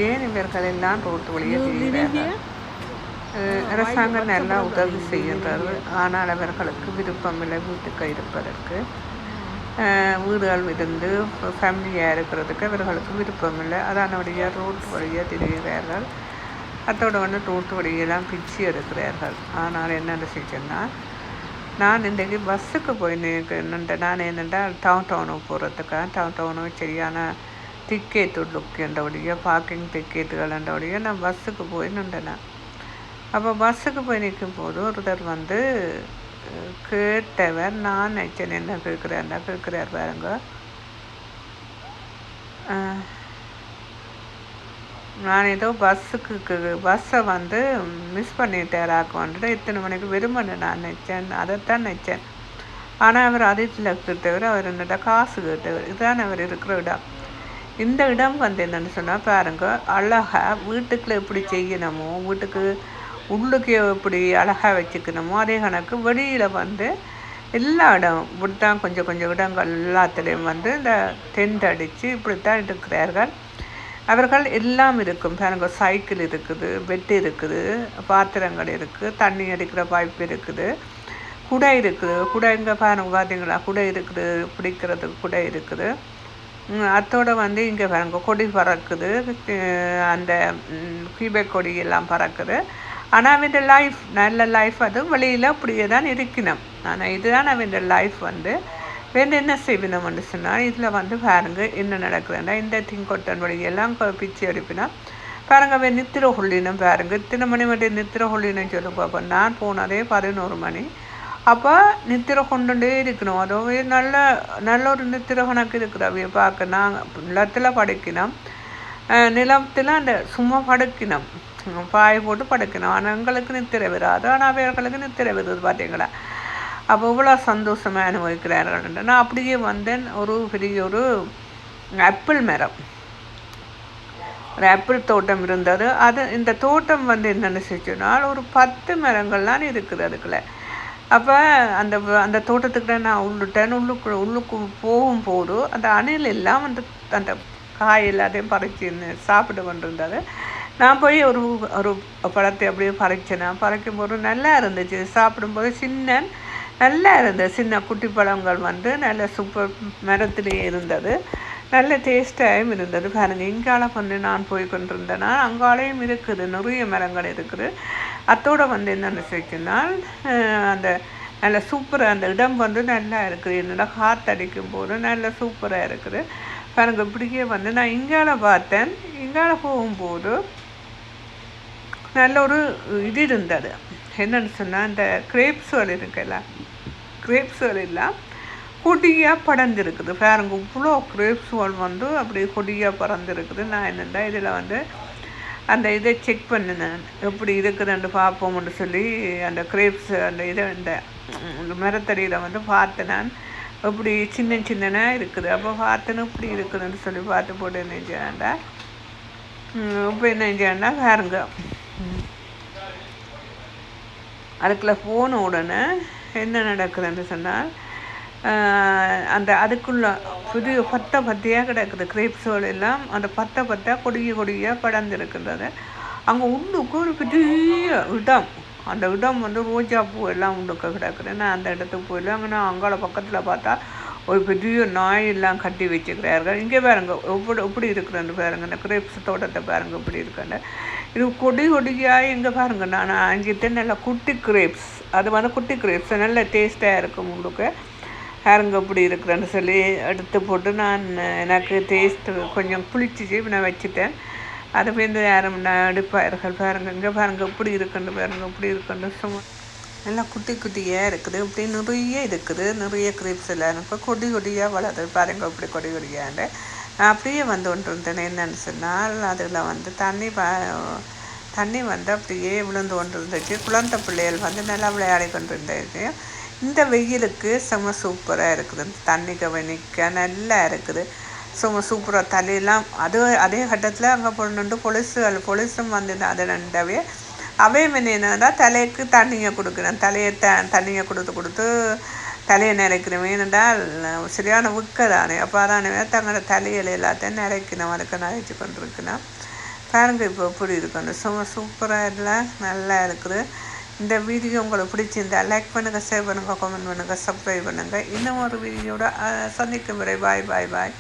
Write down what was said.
ஏன் இவர்கள் எல்லாம் ரோட்டு வழியே திரிகிறார்கள்? அரசாங்கம் நல்லா உதவி செய்கின்றது, ஆனால் அவர்களுக்கு விருப்பமில்லை வீட்டுக்கு இருப்பதற்கு. வீடுகள் இருந்து ஃபேமிலியாக இருக்கிறதுக்கு அவர்களுக்கு விருப்பமில்லை. அதனுடைய ரோட்டு வழியாக திரிகிறார்கள். அதோடு ரோட்டு வழியெல்லாம் பிச்சு எடுக்கிறார்கள். ஆனால் என்னென்னு செஞ்சேன்னா, நான் இன்றைக்கு பஸ்ஸுக்கு போய் நான் என்னென்றால் டவுனுக்கு போகிறதுக்காக டவுனுக்கு சரியான டிக்கெட் உள்ளுக்குன்றபடியே பார்க்கிங் டிக்கெட்டுகள்ன்றபடியே நான் பஸ்ஸுக்கு போய் நின்றேன். அப்போ பஸ்ஸுக்கு போய் நிற்கும் போது ஒருத்தர் கேட்டவர், நான் நினச்சேன் என்ன கேட்குறார் பாருங்க. நான் ஏதோ பஸ்ஸை மிஸ் பண்ணிட்டேராக்கு இத்தனை மணிக்கு விரும்பினேன் நான் நினச்சேன், அதைத்தான் நினச்சேன். ஆனால் அவர் அதில் கேட்டவர், அவர் என்னடா காசு கேட்டவர். இதுதான் அவர் இருக்கிற இடம். இந்த இடம் என்னென்னு சொன்னால் பாருங்க, அழகாக வீட்டுக்குள்ளே எப்படி செய்யணுமோ, வீட்டுக்கு உள்ளுக்கு எப்படி அழகாக வச்சுக்கணுமோ அதே கணக்கு வெளியில் எல்லா இடம் இப்படித்தான் கொஞ்சம் கொஞ்சம் இடங்கள் எல்லாத்துலேயும் இந்த டென்ட் அடித்து இப்படித்தான் இருக்கிறார்கள். அவர்கள் எல்லாம் இருக்கும் பாருங்க, சைக்கிள் இருக்குது, பெட் இருக்குது, பாத்திரங்கள் இருக்குது, தண்ணி அடிக்கிற பைப் இருக்குது, குடை இருக்குது. குடை இங்கே பாருங்க பார்த்தீங்களா, குடை இருக்குது, பிடிக்கிறதுக்கு குடை இருக்குது. அத்தோடு இங்கே பாருங்க கொடி பறக்குது, அந்த கீபேக் கொடி எல்லாம் பறக்குது. ஆனால் அவன் லைஃப் நல்ல லைஃப், அது வெளியில் அப்படியே தான் இருக்கணும். ஆனால் இதுதான் அவன் லைஃப். வேறு என்ன செய்யணும்னு சொன்னால் இதில் பாருங்க என்ன நடக்குதுன்னா, இந்த திங்கொட்டன் வழியெல்லாம் பிச்சு எடுப்பினா பாருங்க அவன் நித்திர கொள்ளினம் பாருங்க. இத்தனை மணி மட்டும் நித்திர கொள்ளினம் சொல்லி பார்ப்போம். நான் போனதே 11 மணி. அப்போ நித்திரை கொண்டுட்டே இருக்கணும். அதுவே நல்ல ஒரு நித்திரை கணக்கு இருக்கிறவைய பார்க்க. நாங்கள் நிலத்தில் படுக்கணும், நிலத்தில் அந்த சும்மா படுக்கணும், பாய் போட்டு படுக்கணும். ஆனால் எங்களுக்கு நித்திரை வராது, ஆனால் அவர்களுக்கு நித்திரை வருது பார்த்தீங்களா. அப்போ இவ்வளோ சந்தோஷமாக அனுபவிக்கிறார்கள். நான் அப்படியே வந்தேன். ஒரு பெரிய ஒரு ஆப்பிள் மரம், ஒரு ஆப்பிள் தோட்டம் இருந்தது. அது இந்த தோட்டம் என்னென்னு செஞ்சோனால் ஒரு 10 மரங்கள்லாம் இருக்குது அதுக்குள்ள. அப்போ அந்த தோட்டத்துக்கிட்ட நான் உள்ளுக்கு போகும்போது அந்த அணில் எல்லாம் அந்த காய் எல்லாத்தையும் பறிச்சு சாப்பிட்டு கொண்டிருந்தது. நான் போய் ஒரு பழத்தை அப்படியே பறிச்சேன். பறிக்கும்போது நல்லா இருந்துச்சு. சாப்பிடும்போது நல்லா இருந்தது. சின்ன குட்டி பழங்கள் நல்ல சூப்பர் மரத்திலேயே இருந்தது. நல்ல டேஸ்டாகவும் இருந்தது. பாருங்க, இங்கால நான் போய் கொண்டிருந்தேன்னா அங்காலையும் இருக்குது, நிறைய மரங்கள் இருக்குது. அத்தோடு என்னென்னு செஞ்சுனால் அந்த நல்ல சூப்பராக அந்த இடம் நல்லா இருக்குது. என்னடா காற்றடிக்கும் போது நல்ல சூப்பராக இருக்குது. பாருங்க, இப்படியே நான் இங்கால பார்த்தேன். இங்கால போகும்போது நல்ல ஒரு இது இருந்தது. என்னென்னு சொன்னால் இந்த கிரேப்ஸுகள் இருக்குல்ல, கிரேப்ஸுகள் எல்லாம் கொடியாக படர்ந்துருக்குது. பாருங்க, இவ்வளோ கிரேப்ஸுகள் அப்படி கொடியாக பறந்துருக்குது. நான் என்னென்னா இதில் அந்த இதை செக் பண்ணினேன், எப்படி இருக்குதுன்னு பார்ப்போம்னு சொல்லி. அந்த கிரேப்ஸ் அந்த இதை இந்த மரத்தடியில் பார்த்தேன் நான், எப்படி சின்ன இருக்குது. அப்போ பார்த்தேன்னு இப்படி இருக்குதுன்னு சொல்லி பார்த்து போட்டு என்ன செய்யண்டா. இப்போ என்ன செய்யண்டா பாருங்க, அதுக்குள்ளே போன உடனே என்ன நடக்குதுன்னு சொன்னால் அதுக்குள்ள புதிய பத்தையாக கிடக்குது. கிரேப்ஸுகள் எல்லாம் அந்த பத்தையாக கொடியாக படர்ந்துருக்கின்றது. அங்கே உள்ளுக்கு ஒரு பெரிய இடம், அந்த இடம் ரோஜா பூ எல்லாம் உள்ளுக்க கிடக்குது. நான் அந்த இடத்துக்கு போயிடல. அங்கே அங்கால பக்கத்தில் பார்த்தா ஒரு பெரிய நாய் எல்லாம் கட்டி வச்சுக்கிறார்கள். இங்கே பாருங்க எப்படி இருக்குதுன்னு பாருங்க, இந்த கிரேப்ஸ் தோட்டத்தை பாருங்க எப்படி இருக்குன்னு. இது கொடியாக எங்கே பாருங்க, நான் அங்கே நல்லா குட்டி கிரேப்ஸ், அது குட்டி கிரேப்ஸ் நல்ல டேஸ்ட்டாக இருக்கும். உங்களுக்கு பாருங்க இப்படி இருக்குதுன்னு சொல்லி எடுத்து போட்டு எனக்கு டேஸ்ட்டு கொஞ்சம் புளிச்சிச்சு, நான் வச்சுட்டேன். அதை யாரும் எடுப்பார்கள். பாருங்க, இங்கே பாருங்க இப்படி இருக்குன்னு பாருங்க, இப்படி இருக்குன்னு சும்மா நல்லா குட்டியாக இருக்குது. இப்படி நிறைய இருக்குது, நிறைய கிரேப்ஸ் எல்லாம் எனக்கு கொடியாக வளருது. பாருங்க இப்படி கொடியாண்டு நான் அப்படியே கொண்டு இருந்தேன். என்னன்னு சொன்னால் அதில் தண்ணி அப்படியே விழுந்து கொண்டு இருந்துச்சு. குழந்தை பிள்ளைகள் நல்லா விளையாடி கொண்டு இருந்துச்சு. இந்த வெயிலுக்கு செம்ம சூப்பராக இருக்குது. தண்ணி கவனிக்க நல்லா இருக்குது, செம்ம சூப்பராக. தலையெல்லாம் அதே கட்டத்தில் அங்கே பொண்ணுண்டு பொலிசும் அதை நண்டவே அவே என்னன்னா தலைக்கு தண்ணியை கொடுக்குறேன். தண்ணியை கொடுத்து தலையை நிறைக்கிறேன். ஏனென்றால் சரியான விற்க தானே. அப்போ அதானே தங்களோட தலையில் எல்லாத்தையும் நிறைக்கணும். அதுக்கு நிறைச்சி கொண்டிருக்கணும். பாருங்க இப்போ எப்படி இருக்குன்னு சும்மா சூப்பராக இல்லை, நல்லா இருக்குது. இந்த வீடியோ உங்களுக்கு பிடிச்சிருந்தா லைக் பண்ணுங்கள், ஷேர் பண்ணுங்கள், கமெண்ட் பண்ணுங்கள், சப்ஸ்கிரைப் பண்ணுங்கள். இன்னும் ஒரு வீடியோட சந்திக்கும் வரை பாய் பாய் பாய்.